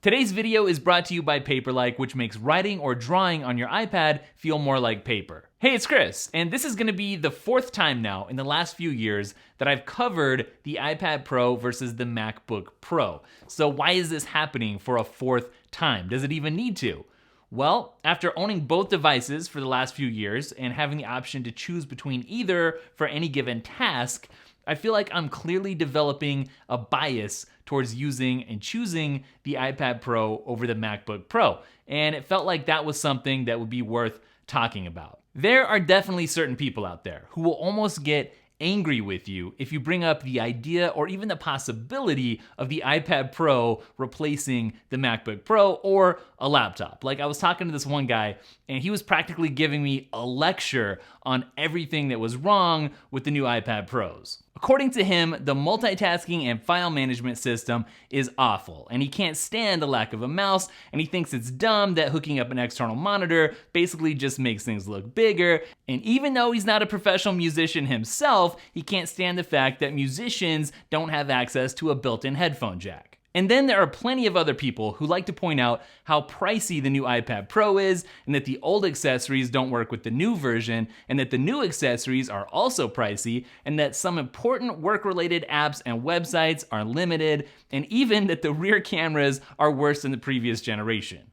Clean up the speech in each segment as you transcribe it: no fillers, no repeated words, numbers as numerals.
Today's video is brought to you by Paperlike, which makes writing or drawing on your iPad feel more like paper. Hey, it's Chris, and this is gonna be the fourth time now in the last few years that I've covered the iPad Pro versus the MacBook Pro. So why is this happening for a fourth time? Does it even need to? Well, after owning both devices for the last few years and having the option to choose between either for any given task, I feel like I'm clearly developing a bias towards using and choosing the iPad Pro over the MacBook Pro, and it felt like that was something that would be worth talking about. There are definitely certain people out there who will almost get angry with you if you bring up the idea or even the possibility of the iPad Pro replacing the MacBook Pro or a laptop. Like, I was talking to this one guy and he was practically giving me a lecture on everything that was wrong with the new iPad Pros. According to him, the multitasking and file management system is awful, and he can't stand the lack of a mouse, and he thinks it's dumb that hooking up an external monitor basically just makes things look bigger, and even though he's not a professional musician himself, he can't stand the fact that musicians don't have access to a built-in headphone jack. And then there are plenty of other people who like to point out how pricey the new iPad Pro is, and that the old accessories don't work with the new version, and that the new accessories are also pricey, and that some important work-related apps and websites are limited, and even that the rear cameras are worse than the previous generation.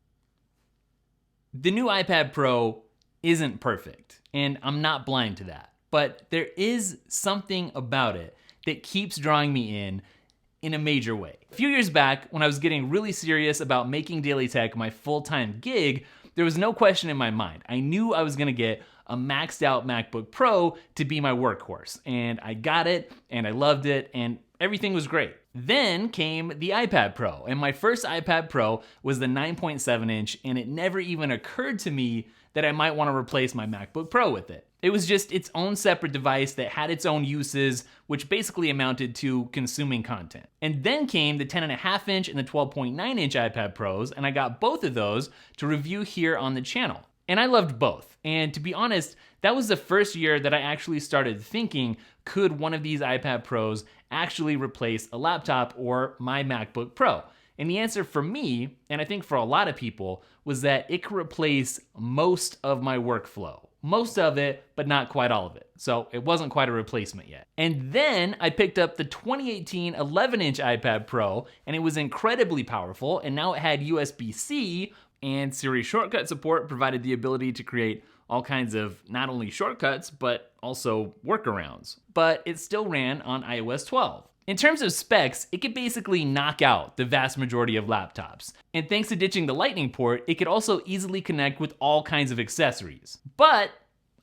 The new iPad Pro isn't perfect, and I'm not blind to that, but there is something about it that keeps drawing me in a major way. A few years back, when I was getting really serious about making Daily Tech my full-time gig, there was no question in my mind. I knew I was gonna get a maxed out MacBook Pro to be my workhorse, and I got it, and I loved it, and everything was great. Then came the iPad Pro, and my first iPad Pro was the 9.7 inch, and it never even occurred to me that I might want to replace my MacBook Pro with it. It was just its own separate device that had its own uses, which basically amounted to consuming content. And then came the 10.5 inch and the 12.9 inch iPad Pros, and I got both of those to review here on the channel. And I loved both. And to be honest, that was the first year that I actually started thinking, could one of these iPad Pros actually replace a laptop or my MacBook Pro? And the answer for me, and I think for a lot of people, was that it could replace most of my workflow. Most of it, but not quite all of it. So it wasn't quite a replacement yet. And then I picked up the 2018 11-inch iPad Pro, and it was incredibly powerful, and now it had USB-C, and Siri shortcut support provided the ability to create all kinds of not only shortcuts, but also workarounds. But it still ran on iOS 12. In terms of specs, it could basically knock out the vast majority of laptops. And thanks to ditching the Lightning port, it could also easily connect with all kinds of accessories. But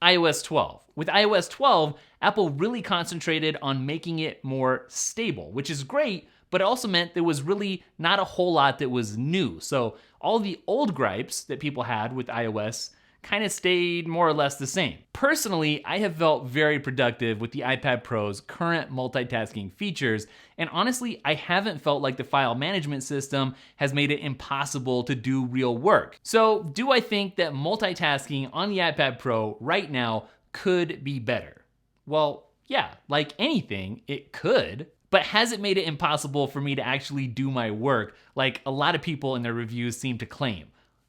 iOS 12. With iOS 12, Apple really concentrated on making it more stable, which is great, but it also meant there was really not a whole lot that was new. So all the old gripes that people had with iOS kind of stayed more or less the same. Personally, I have felt very productive with the iPad Pro's current multitasking features, and honestly, I haven't felt like the file management system has made it impossible to do real work. So, do I think that multitasking on the iPad Pro right now could be better? Well, yeah, like anything, it could. But has it made it impossible for me to actually do my work like a lot of people in their reviews seem to claim?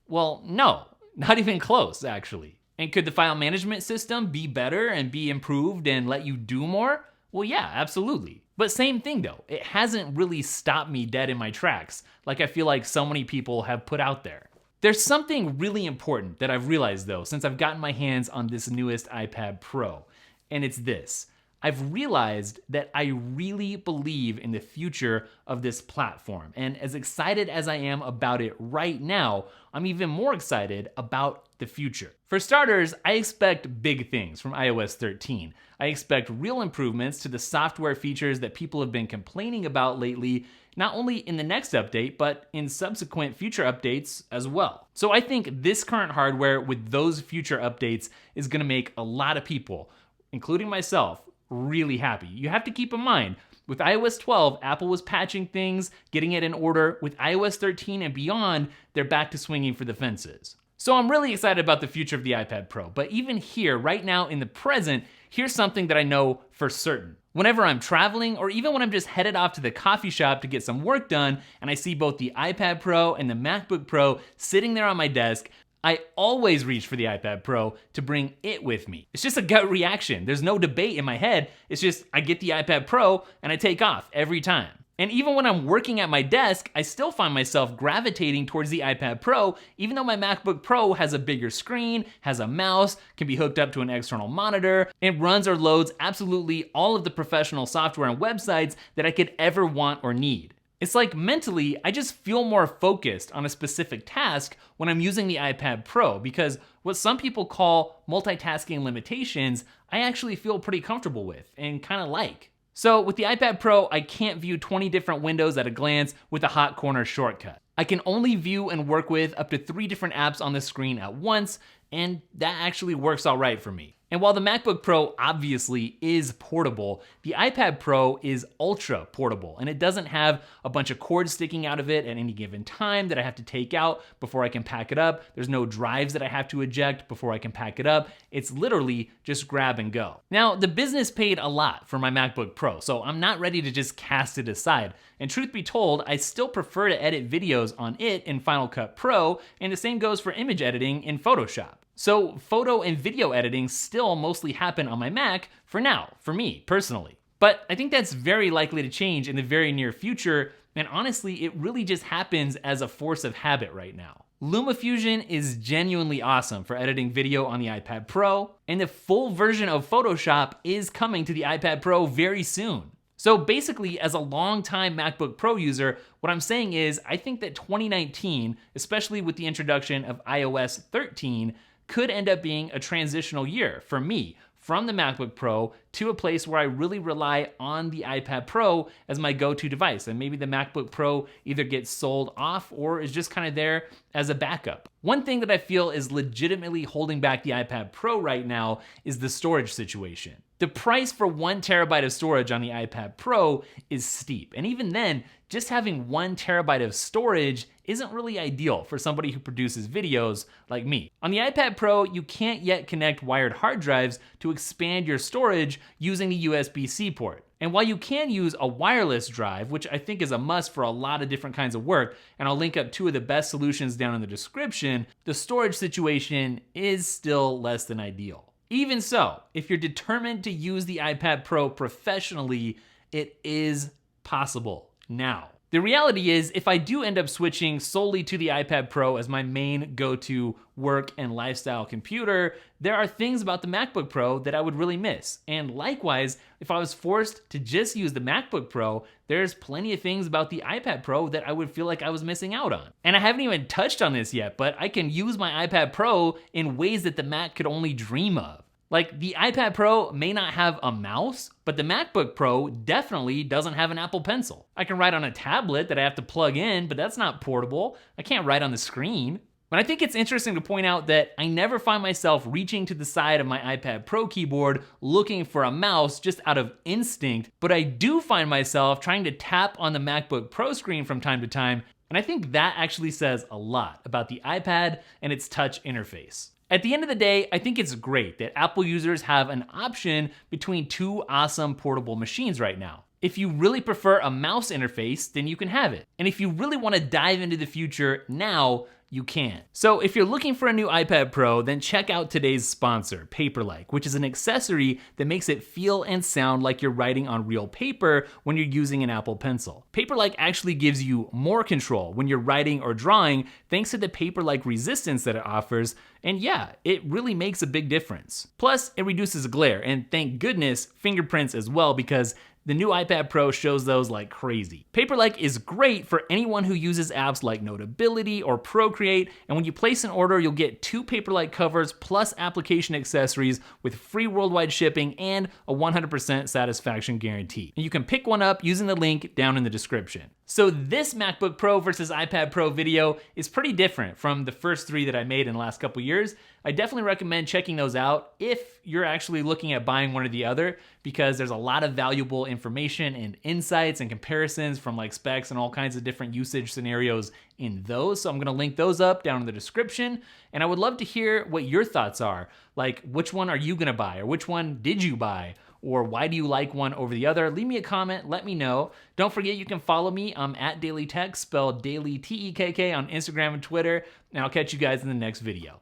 Well, no. Not even close, actually. And could the file management system be better and be improved and let you do more? Well, yeah, absolutely. But same thing though, it hasn't really stopped me dead in my tracks, like I feel like so many people have put out there. There's something really important that I've realized though, since I've gotten my hands on this newest iPad Pro, and it's this. I've realized that I really believe in the future of this platform. And as excited as I am about it right now, I'm even more excited about the future. For starters, I expect big things from iOS 13. I expect real improvements to the software features that people have been complaining about lately, not only in the next update, but in subsequent future updates as well. So I think this current hardware with those future updates is gonna make a lot of people, including myself, really happy. You have to keep in mind, with iOS 12, Apple was patching things, getting it in order. With iOS 13 and beyond, they're back to swinging for the fences. So I'm really excited about the future of the iPad Pro, but even here, right now in the present, here's something that I know for certain. Whenever I'm traveling, or even when I'm just headed off to the coffee shop to get some work done, and I see both the iPad Pro and the MacBook Pro sitting there on my desk, I always reach for the iPad Pro to bring it with me. It's just a gut reaction. There's no debate in my head. It's just I get the iPad Pro and I take off every time. And even when I'm working at my desk, I still find myself gravitating towards the iPad Pro, even though my MacBook Pro has a bigger screen, has a mouse, can be hooked up to an external monitor, and runs or loads absolutely all of the professional software and websites that I could ever want or need. It's like mentally, I just feel more focused on a specific task when I'm using the iPad Pro, because what some people call multitasking limitations, I actually feel pretty comfortable with and kind of like. So with the iPad Pro, I can't view 20 different windows at a glance with a hot corner shortcut. I can only view and work with up to 3 different apps on the screen at once, and that actually works all right for me. And while the MacBook Pro obviously is portable, the iPad Pro is ultra portable, and it doesn't have a bunch of cords sticking out of it at any given time that I have to take out before I can pack it up. There's no drives that I have to eject before I can pack it up. It's literally just grab and go. Now, the business paid a lot for my MacBook Pro, so I'm not ready to just cast it aside. And truth be told, I still prefer to edit videos on it in Final Cut Pro, and the same goes for image editing in Photoshop. So photo and video editing still mostly happen on my Mac for now, for me personally. But I think that's very likely to change in the very near future, and honestly, it really just happens as a force of habit right now. LumaFusion is genuinely awesome for editing video on the iPad Pro, and the full version of Photoshop is coming to the iPad Pro very soon. So basically, as a longtime MacBook Pro user, what I'm saying is I think that 2019, especially with the introduction of iOS 13, could end up being a transitional year for me from the MacBook Pro to a place where I really rely on the iPad Pro as my go-to device. And maybe the MacBook Pro either gets sold off or is just kind of there as a backup. One thing that I feel is legitimately holding back the iPad Pro right now is the storage situation. The price for 1 terabyte of storage on the iPad Pro is steep. And even then, just having 1 terabyte of storage isn't really ideal for somebody who produces videos like me. On the iPad Pro, you can't yet connect wired hard drives to expand your storage using the USB-C port. And while you can use a wireless drive, which I think is a must for a lot of different kinds of work, and I'll link up 2 of the best solutions down in the description, the storage situation is still less than ideal. Even so, if you're determined to use the iPad Pro professionally, it is possible now. The reality is, if I do end up switching solely to the iPad Pro as my main go-to work and lifestyle computer, there are things about the MacBook Pro that I would really miss. And likewise, if I was forced to just use the MacBook Pro, there's plenty of things about the iPad Pro that I would feel like I was missing out on. And I haven't even touched on this yet, but I can use my iPad Pro in ways that the Mac could only dream of. Like, the iPad Pro may not have a mouse, but the MacBook Pro definitely doesn't have an Apple Pencil. I can write on a tablet that I have to plug in, but that's not portable. I can't write on the screen. But I think it's interesting to point out that I never find myself reaching to the side of my iPad Pro keyboard looking for a mouse just out of instinct, but I do find myself trying to tap on the MacBook Pro screen from time to time, and I think that actually says a lot about the iPad and its touch interface. At the end of the day, I think it's great that Apple users have an option between 2 awesome portable machines right now. If you really prefer a mouse interface, then you can have it. And if you really want to dive into the future now, you can. So if you're looking for a new iPad Pro, then check out today's sponsor, Paperlike, which is an accessory that makes it feel and sound like you're writing on real paper when you're using an Apple Pencil. Paperlike actually gives you more control when you're writing or drawing thanks to the paper-like resistance that it offers, and yeah, it really makes a big difference. Plus, it reduces glare, and thank goodness, fingerprints as well, because the new iPad Pro shows those like crazy. Paperlike is great for anyone who uses apps like Notability or Procreate, and when you place an order, you'll get 2 Paperlike covers plus application accessories with free worldwide shipping and a 100% satisfaction guarantee. And you can pick one up using the link down in the description. So this MacBook Pro versus iPad Pro video is pretty different from the first 3 that I made in the last couple years. I definitely recommend checking those out if you're actually looking at buying one or the other, because there's a lot of valuable information and insights and comparisons from like specs and all kinds of different usage scenarios in those. So I'm gonna link those up down in the description. And I would love to hear what your thoughts are. Like, which one are you gonna buy, or which one did you buy? Or why do you like one over the other? Leave me a comment, let me know. Don't forget you can follow me. I'm at Daily Tech, spelled Daily Tekk on Instagram and Twitter. And I'll catch you guys in the next video.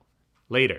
Later.